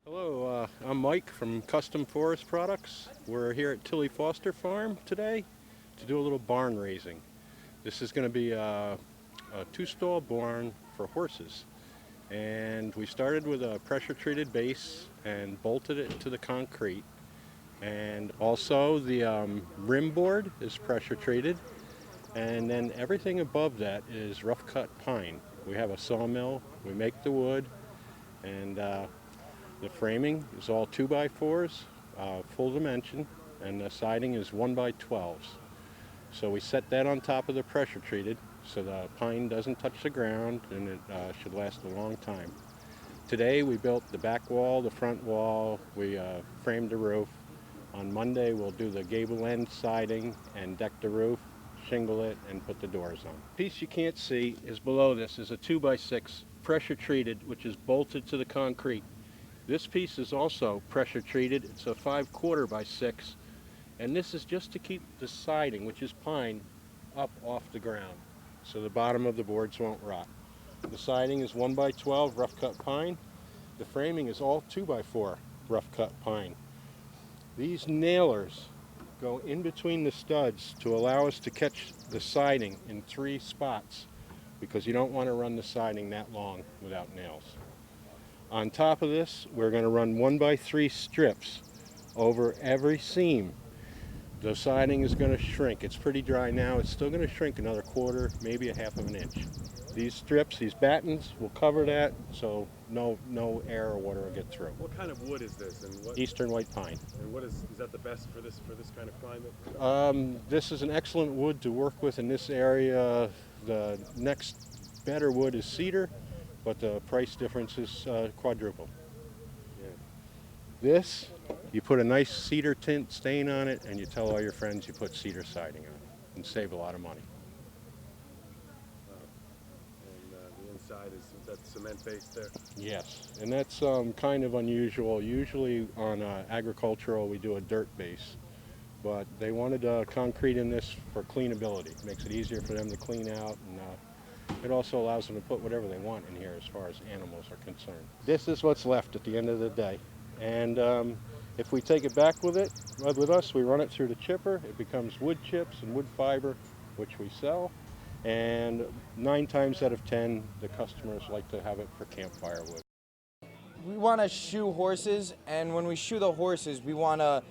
Hello, I'm Mike from Custom Forest Products. We're here at Tilly Foster Farm today to do a little barn raising. This is going to be a two-stall barn for horses. And we started with a pressure-treated base and bolted it to the concrete. And also the rim board is pressure-treated. And then everything above that is rough-cut pine. We have a sawmill, we make the wood, and the framing is all 2x4s, full dimension, and the siding is 1x12s. So we set that on top of the pressure treated so the pine doesn't touch the ground, and it should last a long time. Today we built the back wall, the front wall, we framed the roof. On Monday we'll do the gable end siding and deck the roof, shingle it, and put the doors on. The piece you can't see is below this is a 2x6 pressure treated, which is bolted to the concrete. This piece is also pressure treated. It's a 5/4 by 6, and this is just to keep the siding, which is pine, up off the ground so the bottom of the boards won't rot. The siding is 1x12 rough cut pine. The framing is all 2x4 rough cut pine. These nailers go in between the studs to allow us to catch the siding in 3 spots, because you don't want to run the siding that long without nails. On top of this, we're going to run 1x3 strips over every seam. The siding is going to shrink. It's pretty dry now. It's still going to shrink another 1/4, maybe a 1/2 inch. These strips, these battens, will cover that so no air or water will get through. What kind of wood is this, and what? Eastern white pine. And what is that the best for this kind of climate? This is an excellent wood to work with in this area. The next better wood is cedar, but the price difference is quadruple. Yeah. This, you put a nice cedar tint stain on it, and you tell all your friends you put cedar siding on it, and save a lot of money. And the inside is that cement based there? Yes, and that's kind of unusual. Usually on agricultural we do a dirt base, but they wanted concrete in this for cleanability. It makes it easier for them to clean out, and it also allows them to put whatever they want in here as far as animals are concerned. This is what's left at the end of the day. And if we take it back with us, we run it through the chipper. It becomes wood chips and wood fiber, which we sell. And 9 times out of 10, the customers like to have it for campfire wood. We want to shoe horses, and when we shoe the horses, we want to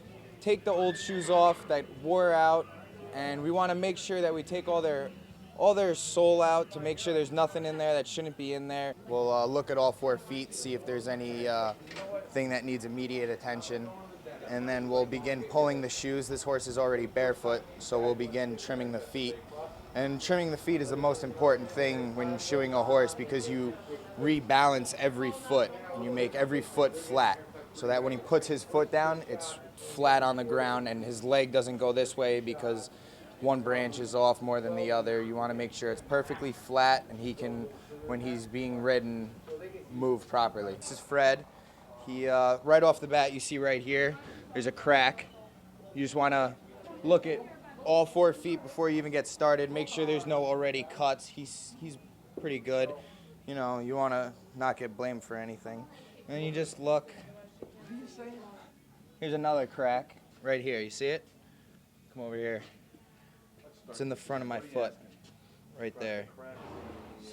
take the old shoes off that wore out, and we want to make sure that we take all their sole out to make sure there's nothing in there that shouldn't be in there. We'll look at all 4 feet, see if there's any thing that needs immediate attention, and then we'll begin pulling the shoes. This horse is already barefoot, so we'll begin trimming the feet. And trimming the feet is the most important thing when shoeing a horse, because you rebalance every foot and you make every foot flat, so that when he puts his foot down, it's flat on the ground, and his leg doesn't go this way because one branch is off more than the other. You want to make sure it's perfectly flat, and he can, when he's being ridden, move properly. This is Fred. He right off the bat, you see right here, there's a crack. You just want to look at all 4 feet before you even get started. Make sure there's no already cuts. He's pretty good. You know, you want to not get blamed for anything. And then you just look. Here's another crack right here. You see it? Come over here. It's in the front of my foot, right there.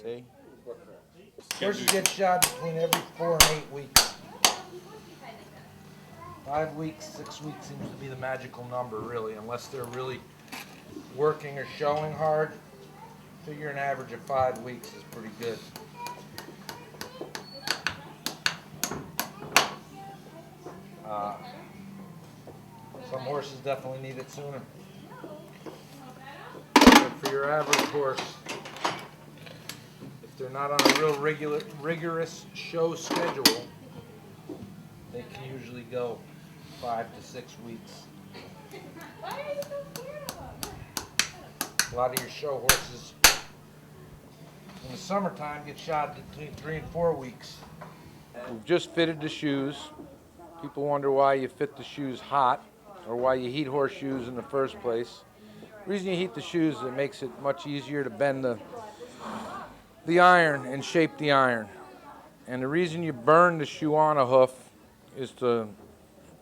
See? Horses get shot between every 4 and 8 weeks. 5 weeks, 6 weeks seems to be the magical number, really, unless they're really working or showing hard. Figure an average of 5 weeks is pretty good. Some horses definitely need it sooner. But for your average horse, if they're not on a real rigorous show schedule, they can usually go 5 to 6 weeks. A lot of your show horses in the summertime get shot between 3 and 4 weeks. We've just fitted the shoes. People wonder why you fit the shoes hot, or why you heat horseshoes in the first place. The reason you heat the shoes is it makes it much easier to bend the iron and shape the iron. And the reason you burn the shoe on a hoof is to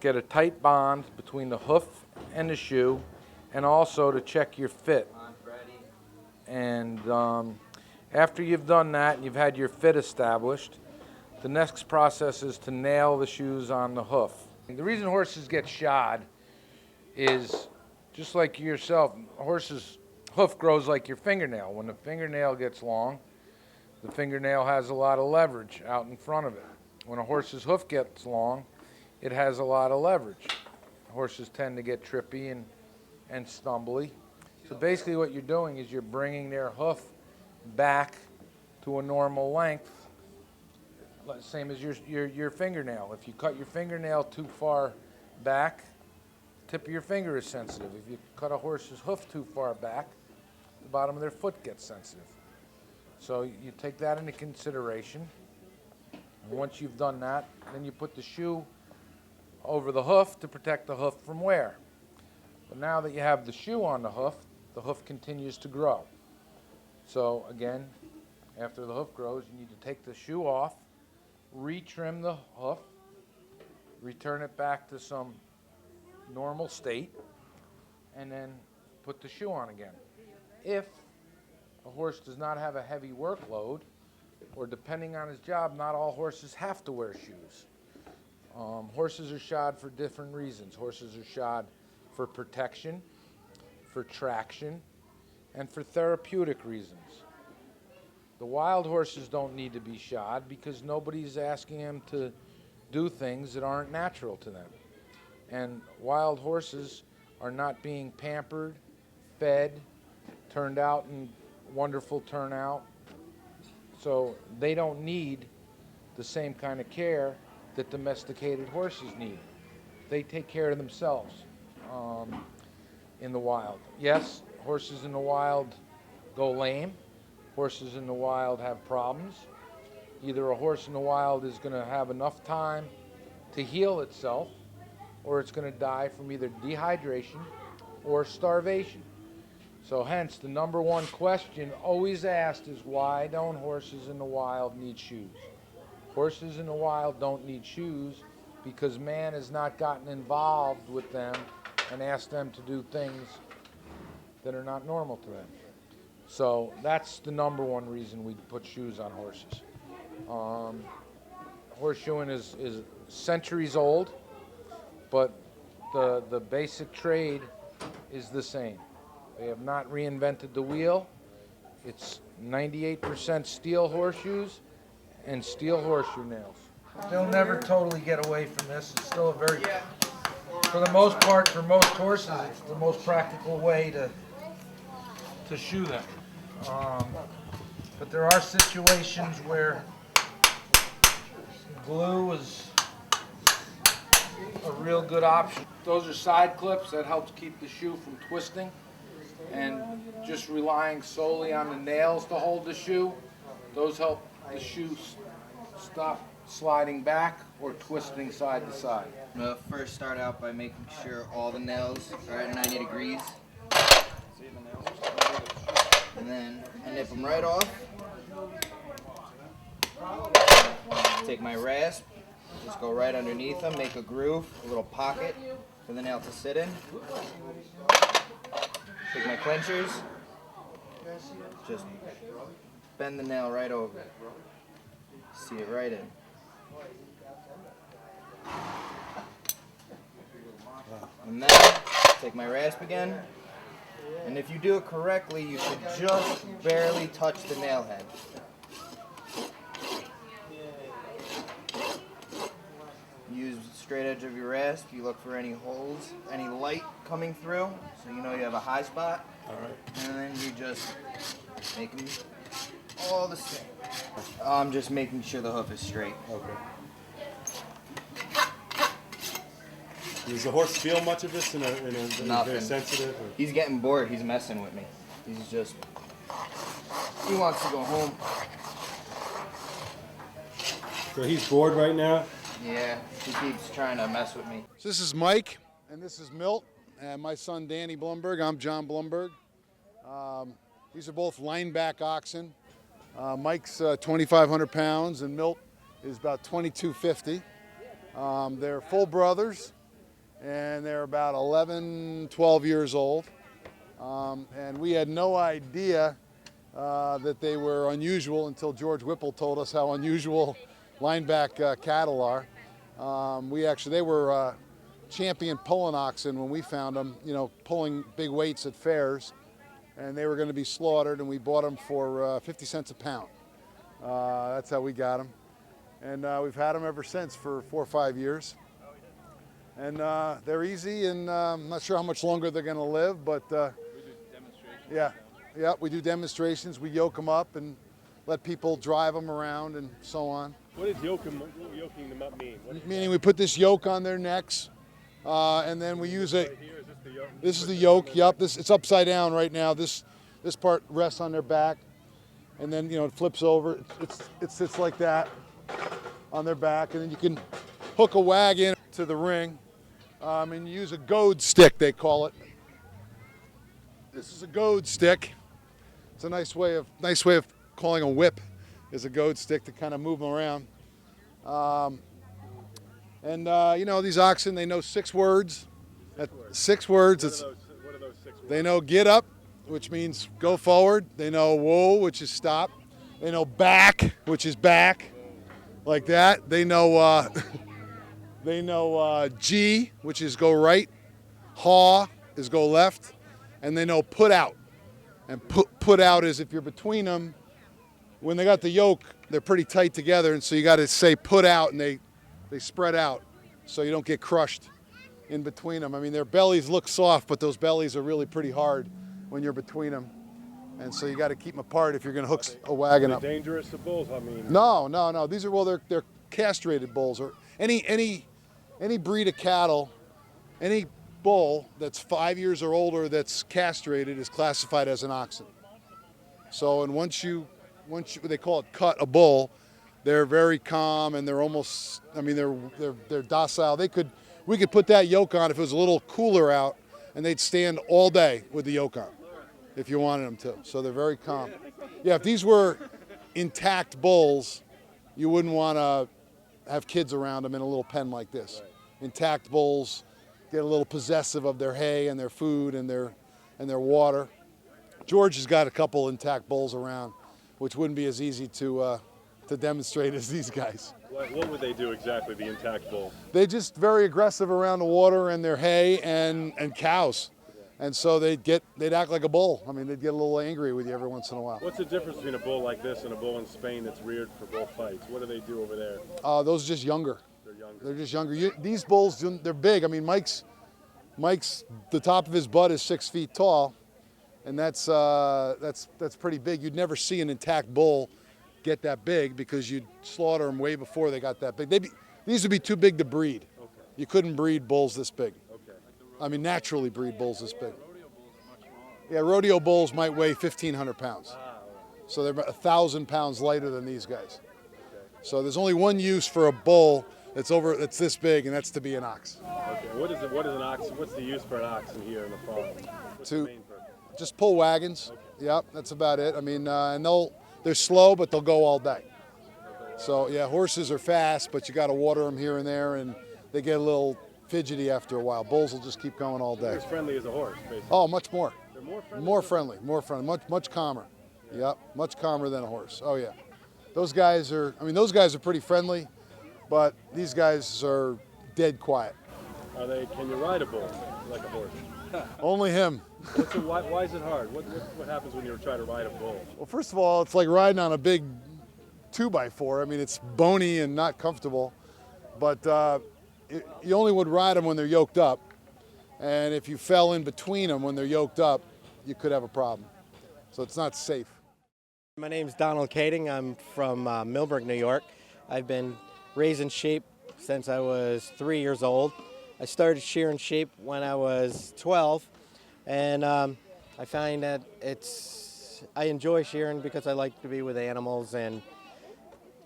get a tight bond between the hoof and the shoe, and also to check your fit. And after you've done that and you've had your fit established, the next process is to nail the shoes on the hoof. The reason horses get shod is just like yourself. A horse's hoof grows like your fingernail. When the fingernail gets long, the fingernail has a lot of leverage out in front of it. When a horse's hoof gets long, it has a lot of leverage. Horses tend to get trippy and stumbly. So basically what you're doing is you're bringing their hoof back to a normal length, same as your fingernail. If you cut your fingernail too far back, the tip of your finger is sensitive. If you cut a horse's hoof too far back, the bottom of their foot gets sensitive. So you take that into consideration. And once you've done that, then you put the shoe over the hoof to protect the hoof from wear. But now that you have the shoe on the hoof continues to grow. So again, after the hoof grows, you need to take the shoe off, retrim the hoof, return it back to some normal state, and then put the shoe on again. If a horse does not have a heavy workload, or depending on his job, not all horses have to wear shoes. Horses are shod for different reasons. Horses are shod for protection, for traction, and for therapeutic reasons. The wild horses don't need to be shod because nobody's asking them to do things that aren't natural to them. And wild horses are not being pampered, fed, turned out in wonderful turnout. So they don't need the same kind of care that domesticated horses need. They take care of themselves in the wild. Yes, horses in the wild go lame. Horses in the wild have problems. Either a horse in the wild is going to have enough time to heal itself, or it's going to die from either dehydration or starvation. So hence, the number one question always asked is, why don't horses in the wild need shoes? Horses in the wild don't need shoes because man has not gotten involved with them and asked them to do things that are not normal to them. So that's the number one reason we put shoes on horses. Horseshoeing is centuries old, but the basic trade is the same. They have not reinvented the wheel. It's 98% steel horseshoes and steel horseshoe nails. They'll never totally get away from this. It's still a very, for the most part, for most horses, it's the most practical way to shoe them. But there are situations where glue is a real good option. Those are side clips that helps keep the shoe from twisting, and just relying solely on the nails to hold the shoe, those help the shoe stop sliding back or twisting side to side. I'm going to first start out by making sure all the nails are at 90 degrees. And then I nip them right off. Take my rasp, just go right underneath them, make a groove, a little pocket for the nail to sit in. Take my clinchers, just bend the nail right over. See it right in. And then take my rasp again, and if you do it correctly, you should just barely touch the nail head. Use the straight edge of your rasp. You look for any holes, any light coming through, so you know you have a high spot. All right. And then you just make them all the same. I'm just making sure the hoof is straight. Okay. Does the horse feel much of this in a Nothing. very sensitive? Or? He's getting bored. He's messing with me. He wants to go home. So he's bored right now? Yeah, he keeps trying to mess with me. So this is Mike, and this is Milt, and my son Danny Blumberg. I'm John Blumberg. These are both lineback oxen. Mike's 2,500 pounds, and Milt is about 2,250. They're full brothers, and they're about 11, 12 years old. And we had no idea that they were unusual until George Whipple told us how unusual lineback cattle are. They were champion pulling oxen when we found them, you know, pulling big weights at fairs, and they were going to be slaughtered, and we bought them for 50 cents a pound. That's how we got them. And we've had them ever since for 4 or 5 years. And they're easy, and I'm not sure how much longer they're going to live, but We do demonstrations. yeah, we do demonstrations. We yoke them up and let people drive them around and so on. What does yoking them up mean? Meaning we put this yoke on their necks, and then we use it. Right here, is this the yoke? This is the yoke. Yep, it's upside down right now. This part rests on their back, and then it flips over. It sits like that on their back, and then you can hook a wagon to the ring, and you use a goad stick, they call it. This is a goad stick. It's a nice way of calling a whip, is a goad stick to kind of move them around. These oxen, they know 6 words. Six words. What are those 6 words? They know get up, which means go forward. They know whoa, which is stop. They know back, which is back, like that. They know G, which is go right. Haw is go left, and they know put out. And put out is if you're between them. When they got the yoke, they're pretty tight together, and so you got to say put out, and they spread out, so you don't get crushed in between them. I mean, their bellies look soft, but those bellies are really pretty hard when you're between them, and so you got to keep them apart if you're going to hook a wagon up. Dangerous to bulls, I mean. No. These are they're castrated bulls, or any breed of cattle, any bull that's 5 years or older that's castrated is classified as an oxen. So, and once you they call it cut a bull, they're very calm, and they're almost, I mean, they're docile. We could put that yoke on if it was a little cooler out, and they'd stand all day with the yoke on if you wanted them to. So they're very calm. Yeah, if these were intact bulls, you wouldn't want to have kids around them in a little pen like this. Intact bulls get a little possessive of their hay and their food and their water. George has got a couple intact bulls around, which wouldn't be as easy to demonstrate as these guys. What would they do exactly, the intact bull? They're just very aggressive around the water and their hay and cows. And so they'd act like a bull. I mean, they'd get a little angry with you every once in a while. What's the difference between a bull like this and a bull in Spain that's reared for bull fights? What do they do over there? Those are just younger. They're younger. They're just younger. These bulls, they're big. I mean, Mike's, the top of his butt is 6 feet tall, and that's pretty big. You'd never see an intact bull get that big because you'd slaughter them way before they got that big. These would be too big to breed. Okay. You couldn't breed bulls this big. Okay. I mean, naturally breed bulls this big. Yeah, rodeo bulls might weigh 1,500 pounds. So they're about 1,000 pounds lighter than these guys. So there's only one use for a bull that's this big, and that's to be an ox. Okay. What is an oxen? What's the use for an oxen here in the farm? What's the main purpose? Just pull wagons. Okay. Yep, that's about it. I mean, and they're slow, but they'll go all day. So yeah, horses are fast, but you got to water them here and there, and they get a little fidgety after a while. Bulls will just keep going all day. They're as friendly as a horse, basically. Oh, much more. They're more friendly. More friendly, much calmer. Yep, much calmer than a horse. Oh yeah, those guys are pretty friendly, but these guys are dead quiet. Can you ride a bull like a horse? Only him. Why is it hard? What happens when you try to ride a bull? Well, first of all, it's like riding on a big 2x4. I mean, it's bony and not comfortable, but you only would ride them when they're yoked up, and if you fell in between them when they're yoked up, you could have a problem. So it's not safe. My name's Donald Kading. I'm from Millburg, New York. I've been raising sheep since I was 3 years old. I started shearing sheep when I was 12, and I find that I enjoy shearing because I like to be with animals. And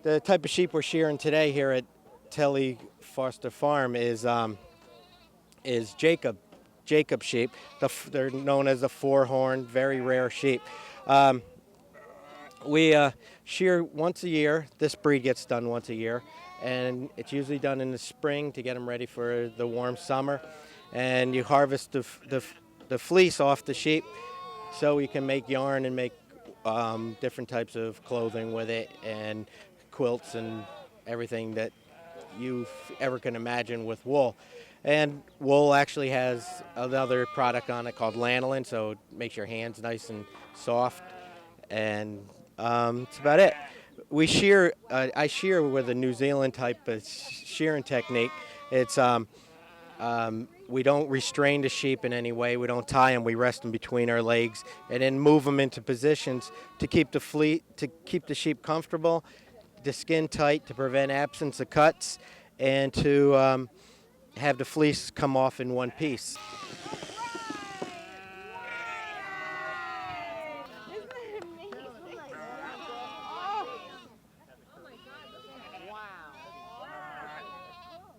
the type of sheep we're shearing today here at Tilly Foster Farm is Jacob sheep. They're known as the 4-horn, very rare sheep. We shear once a year. This breed gets done once a year, and it's usually done in the spring to get them ready for the warm summer. And you harvest the fleece off the sheep so you can make yarn and make different types of clothing with it, and quilts and everything that you ever can imagine with wool. And wool actually has another product on it called lanolin, so it makes your hands nice and soft. And that's about it. We shear. I shear with a New Zealand type of shearing technique. It's we don't restrain the sheep in any way. We don't tie them. We rest them between our legs and then move them into positions to keep the sheep comfortable, the skin tight to prevent absence of cuts, and to have the fleece come off in one piece.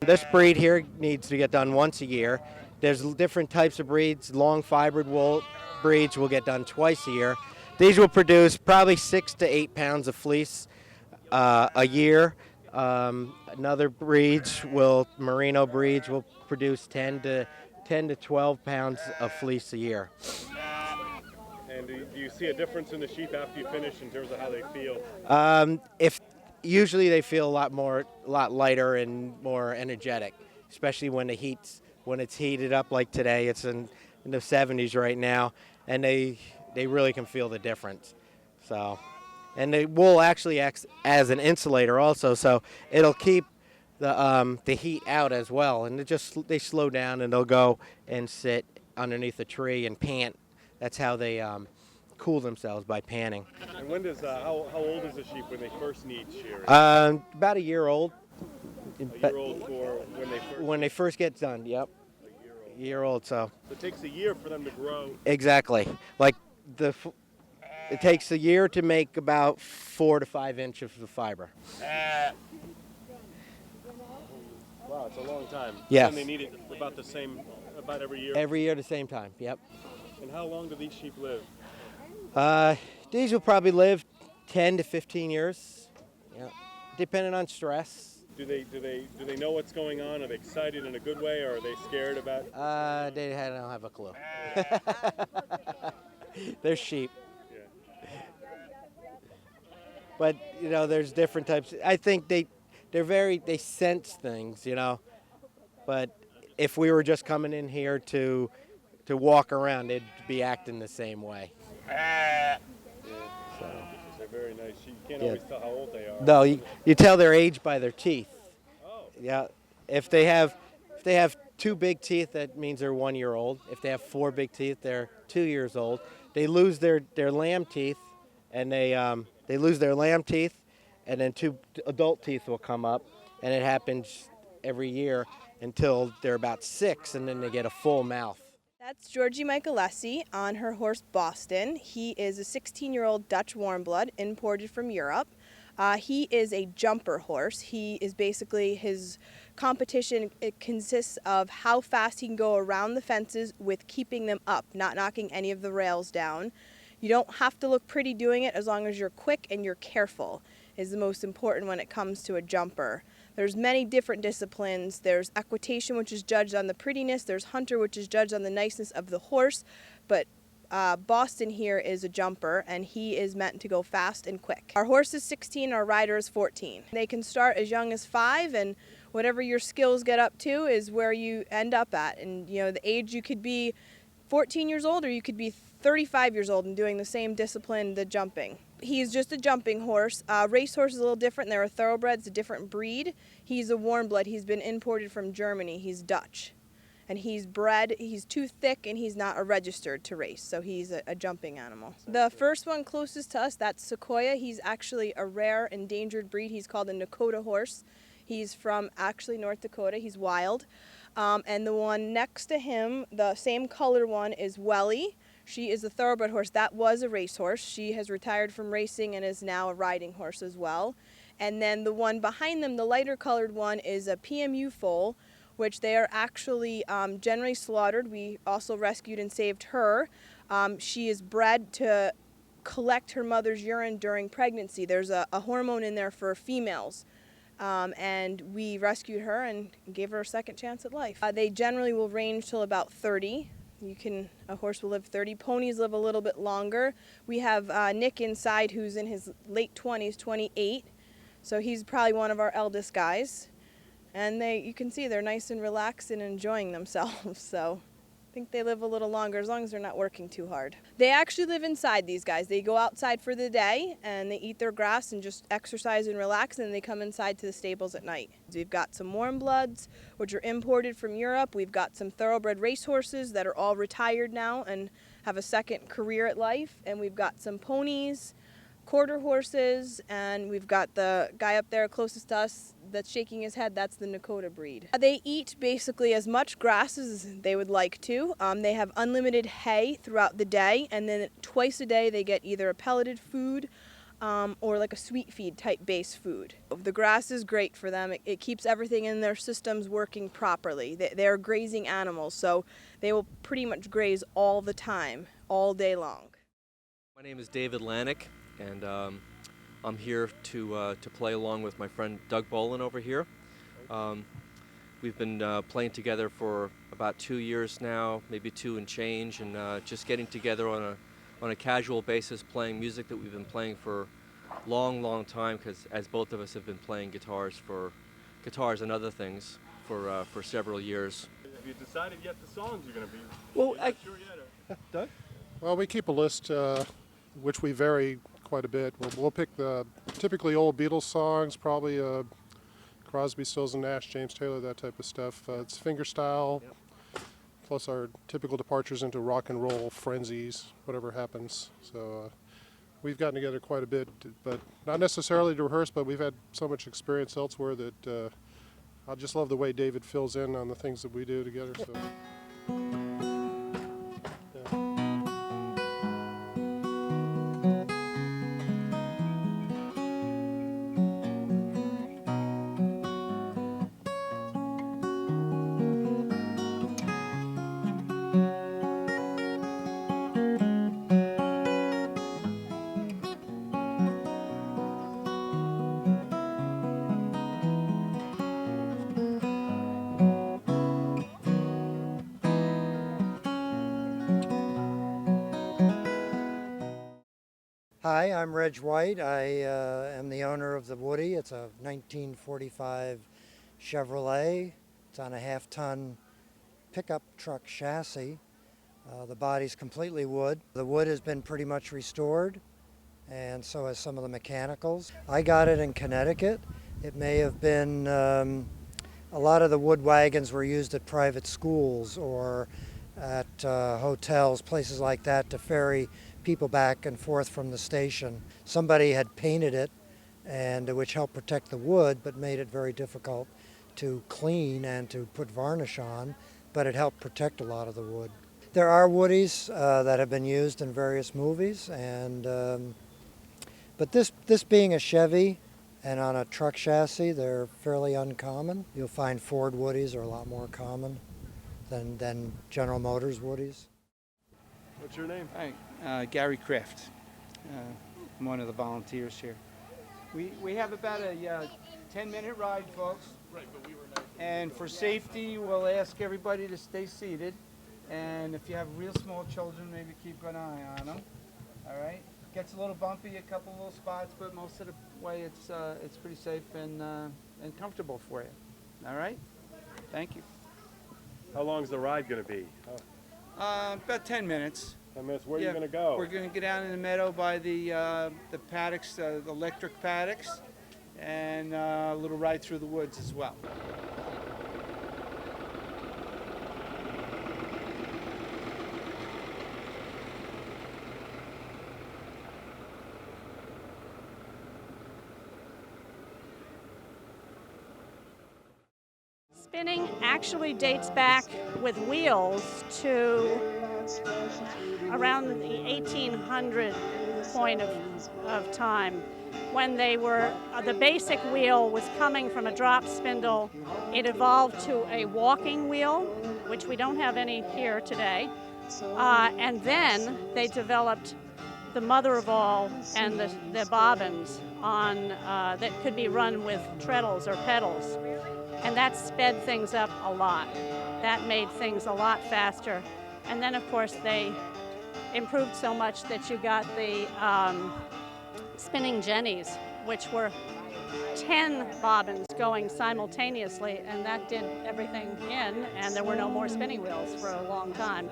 This breed here needs to get done once a year. There's different types of breeds. Long fibered wool breeds will get done twice a year. These will produce probably 6 to 8 pounds of fleece a year. Another merino breeds will produce 10 to 12 pounds of fleece a year. And do you see a difference in the sheep after you finish in terms of how they feel? Usually they feel a lot lighter and more energetic, especially when it's heated up like today. It's in the 70s right now, and they really can feel the difference. So, and the wool actually acts as an insulator also, so it'll keep the heat out as well. And they slow down and they'll go and sit underneath a tree and pant. That's how they cool themselves, by panning. And when does how old is a sheep when they first need shearing? About a year old. A year old for when they first get done. Yep. A year old. So it takes a year for them to grow. Exactly. Like it takes a year to make about 4 to 5 inches of fiber. Wow, it's a long time. Yes. And they need it about every year. Every year, the same time. Yep. And how long do these sheep live? These will probably live 10 to 15 years, yeah, depending on stress. Do they know what's going on? Are they excited in a good way, or are they scared about? They don't have a clue. They're sheep. Yeah. But there's different types. I think they sense things, But if we were just coming in here to walk around, they'd be acting the same way. Yeah. So. They're very nice. You can't always tell how old they are. No, you tell their age by their teeth. Oh. Yeah. If they have 2 big teeth, that means they're 1 year old. If they have 4 big teeth, they're 2 years old. They lose their lamb teeth, and they lose their lamb teeth, and then 2 adult teeth will come up, and it happens every year until they're about 6, and then they get a full mouth. That's Georgie Michelesi on her horse Boston. He is a 16-year-old Dutch warmblood imported from Europe. He is a jumper horse. He is basically, his competition, it consists of how fast he can go around the fences with keeping them up, not knocking any of the rails down. You don't have to look pretty doing it, as long as you're quick and you're careful is the most important when it comes to a jumper. There's many different disciplines. There's equitation, which is judged on the prettiness. There's hunter, which is judged on the niceness of the horse. But Boston here is a jumper, and he is meant to go fast and quick. Our horse is 16, our rider is 14. They can start as young as 5, and whatever your skills get up to is where you end up at. And the age, you could be 14 years old, or you could be 35 years old and doing the same discipline, the jumping. He's just a jumping horse. Race horse is a little different. They're a thoroughbred. It's a different breed. He's a warmblood. He's been imported from Germany. He's Dutch. And he's bred. He's too thick, and he's not registered to race. So he's a jumping animal. The first one closest to us, that's Sequoia. He's actually a rare endangered breed. He's called a Nakota horse. He's from actually North Dakota. He's wild. And the one next to him, the same color one, is Welly. She is a thoroughbred horse. That was a racehorse. She has retired from racing and is now a riding horse as well. And then the one behind them, the lighter colored one, is a PMU foal, which they are actually generally slaughtered. We also rescued and saved her. She is bred to collect her mother's urine during pregnancy. There's a hormone in there for females. And we rescued her and gave her a second chance at life. They generally will range till about 30. A horse will live 30. Ponies live a little bit longer. We have Nick inside, who's in his late 20s, 28. So he's probably one of our eldest guys. And you can see they're nice and relaxed and enjoying themselves. So I think they live a little longer as long as they're not working too hard. They actually live inside, these guys. They go outside for the day and they eat their grass and just exercise and relax, and then they come inside to the stables at night. We've got some warm bloods, which are imported from Europe. We've got some thoroughbred racehorses that are all retired now and have a second career at life. And we've got some ponies, quarter horses, and we've got the guy up there closest to us that's shaking his head. That's the Nakota breed. They eat basically as much grass as they would like to. They have unlimited hay throughout the day, and then twice a day they get either a pelleted food or like a sweet feed type base food. The grass is great for them. It keeps everything in their systems working properly. They're grazing animals, so they will pretty much graze all the time, all day long. My name is David Lanick, and I'm here to play along with my friend Doug Bolin over here. We've been playing together for about 2 years now, maybe 2 and change, and just getting together on a casual basis, playing music that we've been playing for a long time, because as both of us have been playing guitars and other things for several years. Have you decided yet the songs you're going to be? Well, Not sure yet, or? Doug? Well, we keep a list, which we vary quite a bit. We'll pick the typically old Beatles songs, probably Crosby, Stills and Nash, James Taylor, that type of stuff. It's fingerstyle, plus our typical departures into rock and roll frenzies, whatever happens. So we've gotten together quite a bit, but not necessarily to rehearse, but we've had so much experience elsewhere that I just love the way David fills in on the things that we do together. So. Hi, I'm Reg White. I am the owner of the Woody. It's a 1945 Chevrolet. It's on a half-ton pickup truck chassis. The body's completely wood. The wood has been pretty much restored, and so has some of the mechanicals. I got it in Connecticut. It may have been, a lot of the wood wagons were used at private schools or at hotels, places like that, to ferry people back and forth from the station. Somebody had painted it, and which helped protect the wood, but made it very difficult to clean and to put varnish on, but it helped protect a lot of the wood. There are Woodies that have been used in various movies, and but this being a Chevy and on a truck chassis, they're fairly uncommon. You'll find Ford Woodies are a lot more common than General Motors Woodies. What's your name? Hi, Gary Kraft. I'm one of the volunteers here. We have about a 10-minute ride, folks. Right, but we were nice. And for safety, we'll ask everybody to stay seated. And if you have real small children, maybe keep an eye on them. All right? Gets a little bumpy, a couple little spots, but most of the way it's pretty safe and comfortable for you. All right? Thank you. How long's the ride going to be? About 10 minutes. 10 minutes. Where are you going to go? We're going to get down in the meadow by the paddocks, the electric paddocks, and a little ride through the woods as well. Spinning actually dates back with wheels to around the 1800 point of time, when they were, the basic wheel was coming from a drop spindle. It evolved to a walking wheel, which we don't have any here today, and then they developed the mother of all and the bobbins on that could be run with treadles or pedals, and that sped things up a lot. That made things a lot faster, and then of course they improved so much that you got the spinning jennies, which were 10 bobbins going simultaneously, and that did everything in, and there were no more spinning wheels for a long time.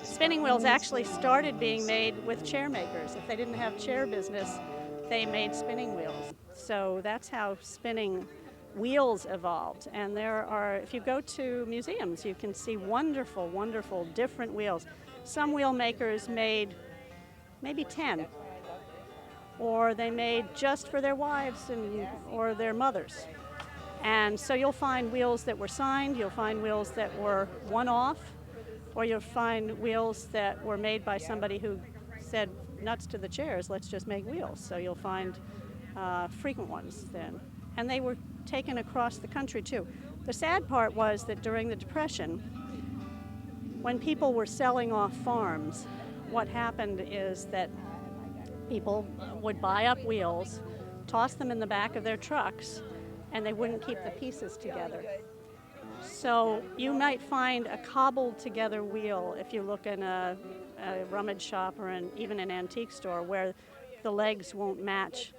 Spinning wheels actually started being made with chair makers. If they didn't have chair business, they made spinning wheels. So that's how spinning wheels evolved. And there are, if you go to museums, you can see wonderful, wonderful different wheels. Some wheel makers made maybe 10, or they made just for their wives or their mothers. And so you'll find wheels that were signed, you'll find wheels that were one-off, or you'll find wheels that were made by somebody who said, nuts to the chairs, let's just make wheels. So you'll find frequent ones then. And they were taken across the country too. The sad part was that during the Depression, when people were selling off farms, what happened is that people would buy up wheels, toss them in the back of their trucks, and they wouldn't keep the pieces together. So you might find a cobbled together wheel if you look in a rummage shop or even an antique store where the legs won't match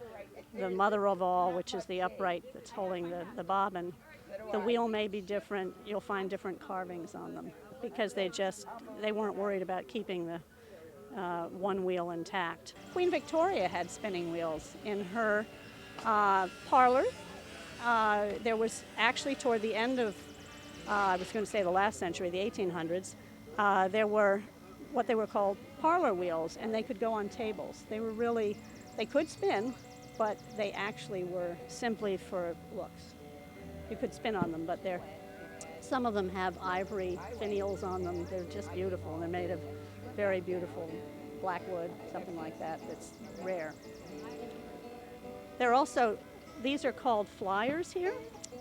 the mother of all, which is the upright that's holding the bobbin. The wheel may be different. You'll find different carvings on them because they weren't worried about keeping the one wheel intact. Queen Victoria had spinning wheels in her parlor. There was actually toward the end of, I was going to say the last century, the 1800s, there were what they were called parlor wheels, and they could go on tables. They could spin, but they actually were simply for looks. You could spin on them, but some of them have ivory finials on them. They're just beautiful. They're made of very beautiful black wood, something like that, that's rare. These are called flyers here.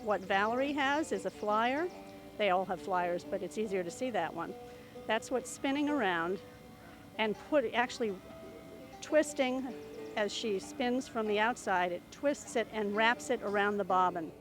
What Valerie has is a flyer. They all have flyers, but it's easier to see that one. That's what's spinning around and actually twisting as she spins from the outside. It twists it and wraps it around the bobbin.